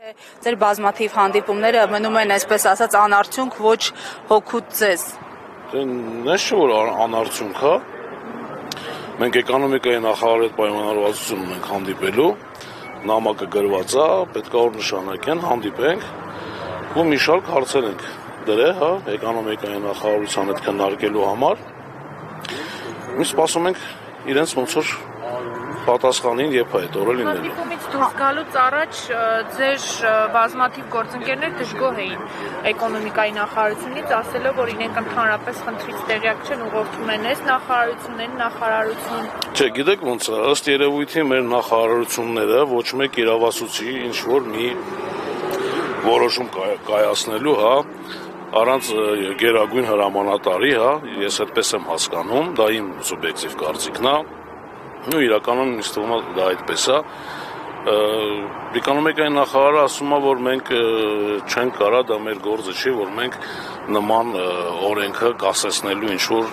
Ձեր բազմաթիվ հանդիպումները մնում են, այսպես ասած, անարդյունք, ոչ հոգուց ձեզ։ Նես չէ, որ անարդյունք, հա։ Մենք էկոնոմիկայի նախարարի հետ պայմանավորվածություն ունենք հանդիպելու, նամակը գրված է, պետք է օր նշանակեն, հանդիպենք, ու մի շարք հարցեր ենք դրել, հա, էկոնոմիկայի նախարարության հետ քննարկելու համար։ Մենք սպասում ենք իրենց ոնց որ պատասխանին եւ այդ օրը լինելու։ Հանդիպումից դուրս գալուց առաջ ձեր բազմաթիվ գործընկերներ դժգոհ էին էկոնոմիկայի նախարարությունից, ասելով, որ իրենք ընդհանրապես խնդրից տեղյակ չեն, ուղղորդում են այս նախարարություն։ Չէ, գիտեք ոնց է, ըստ երևույթի մեր նախարարությունները ոչ մեկ իրավասուչի ինչ որ մի որոշում կայացնելու, հա, առանց գերագույն հրամանատարի, հա, ես այդպես եմ հասկանում, դա իմ սուբյեկտիվ կարծիքն է։ Ու իրականում ինձ թվում է դա այդպես է։ Էկոնոմիկայի նախարարը ասում է, որ մենք չենք կարա, դա մեր գործը չի, որ մենք նման օրենքը կասեցնելու ինչ որ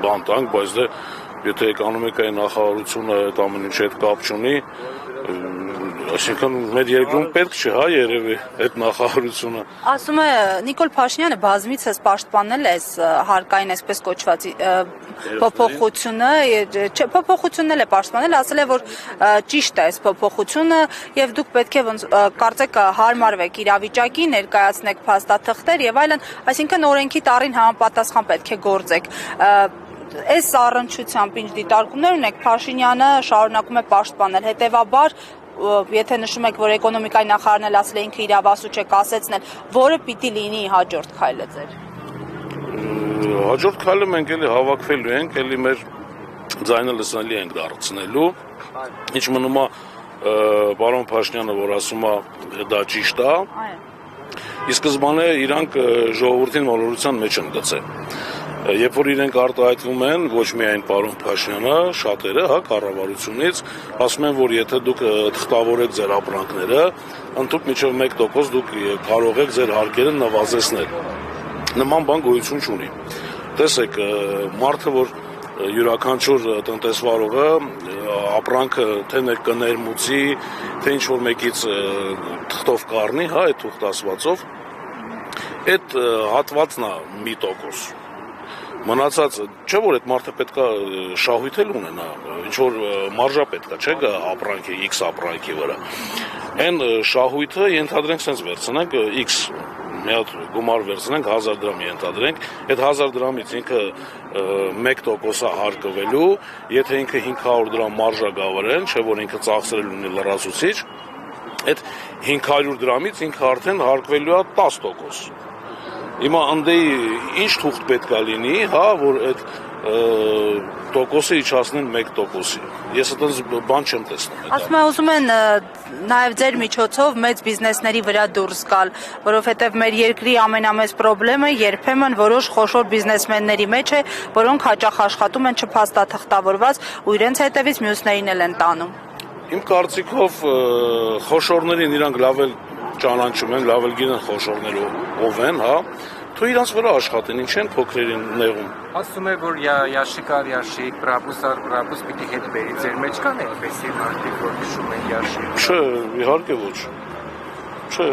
բան տանք, բայց դե եթե էկոնոմիկայի նախարարությունը այդ ամեն ինչի հետ կապ չունի, այսինքն մեր երկրում պետք չէ, հա, երևի այդ նախարարությունը։ Ասում է Նիկոլ Փաշինյանը բազմիցս պաշտպանել է հարկային այսպես կոչված փոփոխությունը, փոփոխությունն էլ է պաշտպանել, ասել է, որ ճիշտ է այս փոփոխությունը եւ դուք պետք է կարծեք հարմարվեք իրավիճակի, ներկայացնեք փաստաթղթեր եւ այլն, այսինքն օրենքի տառին համապատասխան պետք է գործեք։ Այս առնչությամբ ինչ դիտարկումներ ունեք, Փաշինյանը շարունակում է պաշտպանել, հետեւաբար եթե նշում եք, որ էկոնոմիկայի նախարարն էլ ասել է ինքը իրավասուչ է կասեցնել, որը պիտի լինի հաջորդ քայլը ձեր։ Հաջորդ քայլը մենք էլի հավաքվելու ենք, էլի մեր ձայնը լսելի ենք դարձնելու։ Ինչ մնում է պարոն Փաշինյանը, որ ասում է դա ճիշտ է։ Ի սկզբանե իրանք ժողովրդին մոլորության մեջ են գցել։ Երբ որ իրենք արտահայտվում են, ոչ միայն պարոն Փաշինյանը, շատերը, հա, կառավարությունից, ասում են, որ եթե դուք թղթավորեք ձեր ապրանքները, ընդհանուր մինչև 1% դուք կարող եք ձեր հարկերը նվազեցնել։ Նման բան գոյություն չունի։ Տեսեք, մարդը, որ յուրաքանչյուր տնտեսվարողը ապրանքը թե կներմուծի, թե ինչ որ մեկից թղթով կառնի, հա, այդ թուղթասվածով, այդ հատվածն է 1%։ Մնացածը, չէ որ այդ մարդը պետքա շահույթ էլ ունենա, ինչ որ մարժա պետքա, չէ, ապրանքի, X ապրանքի վրա։ Այն շահույթը ենթադրենք sense վերցնենք X մի հատ գումար վերցնենք 1000 դրամ ենթադրենք, այդ 1000 դրամից ինքը 1% հարկվելու, եթե ինքը 500 դրամ մարժա գավարեն, չէ որ ինքը ծախսերել ունի լրացուցիչ, այդ 500 դրամից ինքը արդեն հարկվելու է 10%։ Հիմա անդեի ինչ թուղթ պետք է լինի, հա, որ այդ տոկոսը իջացնեն 1%-ի։ Ես այդպես բան չեմ տեսնում։ Ասում եմ, ուզում են նաև ձեր միջոցով մեծ բիզնեսների վրա դուրս գալ, որովհետև մեր երկրի ամենամեծ խնդրեմը երբեմն որոշ խոշոր բիզնեսմենների մեջ է, որոնք հաճախ աշխատում են չփաստաթղթավորված ու իրենց հետևից մյուսներին էլ են տանում։ Իմ կարծիքով խոշորներին իրանք լավ էլ ճանաչում են, լավ էլ գիտեն խոշորները ով են, հա, թող իրանց վրա աշխատեն, ինչ են փոքրերին նեղում։ Ասում է, որ ящик ար ящик, բրաբուս ար բրաբուս պիտի հետ բերի, ձեր մեջ կան այդպեսի մարդիկ, որ նշում են ящик։ Չէ, իհարկե ոչ։ Չէ։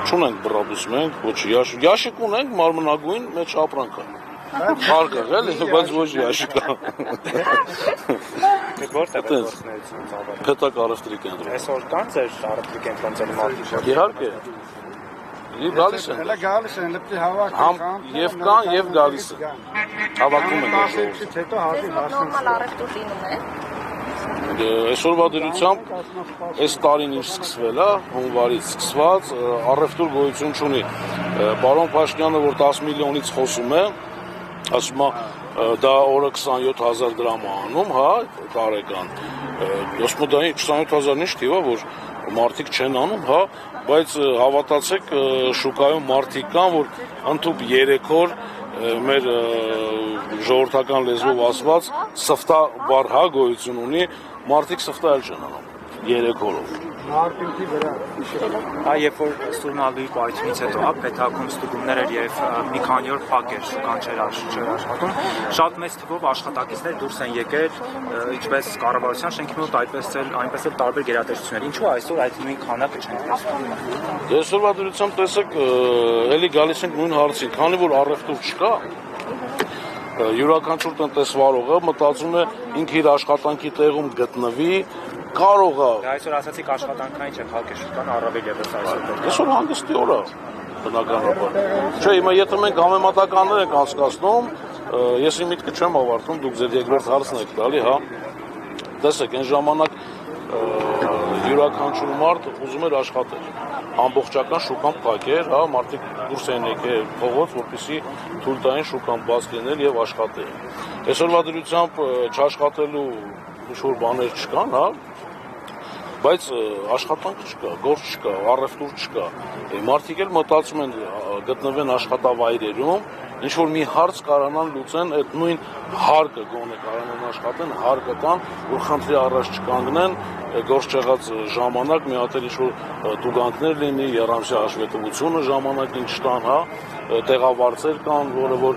Չունենք բրաբուս մենք, ոչ ящик ունենք, մարմնագույն մեջ ապրանք կա։ Հարկը, էլի, բայց ոչ ящик կա։ Որտե՞ղ է գործունեությունը ծավալը։ Պետակ առևտրի կենտրոն։ Այսօր կան ձեր առևտրի կենտրոնների մարդիկ։ Իհարկե։ Գալիս են։ Հələ գալիս են, լպտի հավաքում։ Եվ կան, եւ գալիս են։ Հավաքում են։ Ասեցից հետո հազիվ հասնում։ Նորմալ առևտուր լինում է։ Այսօրվա դրությամբ այս տարին ինչ սկսվել է, հունվարից սկսված, առևտուր գոյություն չունի։ Պարոն Փաշինյանը, որ 10 միլիոնից խոսում է, ասում է դա օրը 27000 դրամ անում, հա, տարեկան։ Ոսմո դա 27000-ն ինչ թիվ է, որ մարդիկ չեն անում, հա, բայց հավատացեք, շուկայում մարդիկ կան, որ ընդհանուր 3 օր մեր ժողովրդական լեզվով ասված սֆտա բառ հա գոյություն ունի, մարդիկ սֆտա էլ չեն անում։ 3 օրով։ Նահարկինքի վրա։ Երբ որ Սուրնալուի պայթյունից հետո պետական ստուգումներ էր եւ մի քանի օր փակ էր, շուկան չէր աշխատում, շատ մեծ թվով աշխատակիցներ դուրս են եկել, ինչպես կառավարության շենքի մոտ, այնպես էլ տարբեր գերատեսչություններ։ Ինչու այսօր այդ նույն քանակը չեն տեսնում։ Այսօրվա դրությամբ տեսեք, էլի գալիս ենք նույն հարցին, քանի որ առևտուր չկա, յուրաքանչյուր տնտեսվարողը մտածում է ինքը իր աշխատանքի տեղում գտնվի, կարող է։ Այսօր ասացիք աշխատանքային չէ, փակ է շուկան առավել եւս այսօր։ Այսօր հանգստի օր է, բնականաբար։ Չէ, հիմա եթե մենք համեմատականներ ենք անցկացնում, ես իմ միտքը չեմ ավարտում, դուք ձեր երկրորդ հարցն եք տալի, հա։ Տեսեք, այն ժամանակ յուրաքանչյուր մարդ ուզում էր աշխատել։ Ամբողջական շուկան փակ էր, հա, մարդիկ դուրս են եկել փողոց, որպեսզի թույլ տային շուկան բաց լինել եւ աշխատել։ Այսօրվա դրությամբ չաշխատելու ինչ-որ բաներ չկան, հա, բայց աշխատանք չկա, գործ չկա, առևտուր չկա։ Մարդիկ էլ մտածում են գտնվեն աշխատավայրերում, ինչ որ մի հարց կարանան լուծեն, այդ նույն հարկը գոնե կարանան աշխատեն, հարկը տան, որ խնդրի առաջ չկանգնեն, գործ չեղած ժամանակ մի հատ էլ ինչ որ տուգանքներ լինի, երամսյա հաշվետվությունը ժամանակին չտան, հա, տեղավարձեր կան, որը որ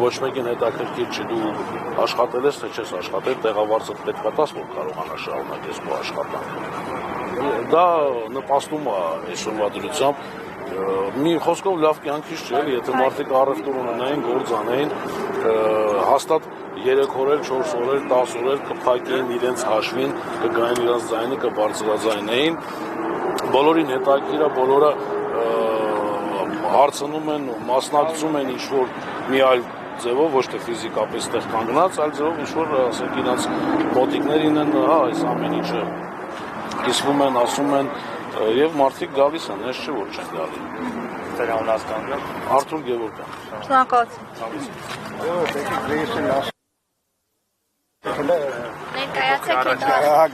ոչ մեկին հետաքրքիր չի, դու աշխատել ես, թե չես աշխատել, տեղավարձը պետք է տաս, որ կարողանաս շարունակես քո աշխատանքը։ Դա նպաստում է այսօրվա դրությամբ մի խոսքով լավ կյանքից չէ, եթե մարդիկ առևտուր ունենային, գործ անեին, հաստատ 3 օրեր, 4 օրեր, 10 օրեր կփակեին իրենց հաշվին, կգային իրենց ձայնը, կբարձրաձայնեին, բոլորին հետաքրքիր է, բոլորը հարցնում են, մասնակցում են ինչ-որ մի այլ ձևով, ոչ թե ֆիզիկապես տեղ կանգնած, այլ ձևով ինչ-որ, ասենք, իրենց մոտիկներին են, հա, այս ամեն ինչը կիսվում են, ասում են, եւ մարդիկ գալիս են, այս չէ, որ չեն գալի։ Ձեր անունը հասկանալի։ Արթուր Գևորգյան։ Շնորհակալություն։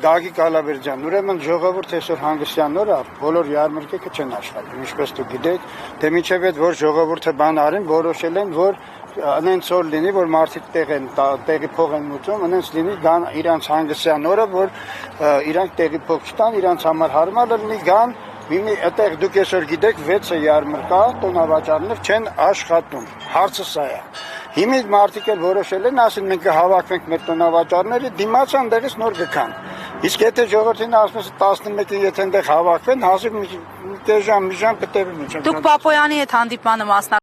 Գագիկ Ալավերդյան, ուրեմն ժողովուրդ այսօր հանգստյան օր է, բոլոր յարմարքերը չեն աշխատում, ինչպես դուք գիտեք, դե մինչև այդ որ ժողովուրդը բան արին, որոշել են, որ անենց օր լինի, որ մարդիկ տեղի փող են մուծում, անենց լինի գան իրանց հանգստյան օրը, որ իրանք տեղի փող չտան, իրանց համար հարմար լինի գան, այդտեղ դուք այսօր գիտեք 6 յարմարքա տոնավաճառներ չեն աշխատում, հարցը սա է։ Հիմա մարդիկ էլ որոշել են, ասեն մենք կհավաքվենք մեր տոնավաճառները, դիմացան դերից նոր գքան։ Իսկ եթե ժողովրդին ասում է 11-ին եթե այնտեղ հավաքվեն, հազիվ մի ժամ կտևի միջև։ Դուք Պապոյանի հետ հանդիպմանը մասնակցեցիք։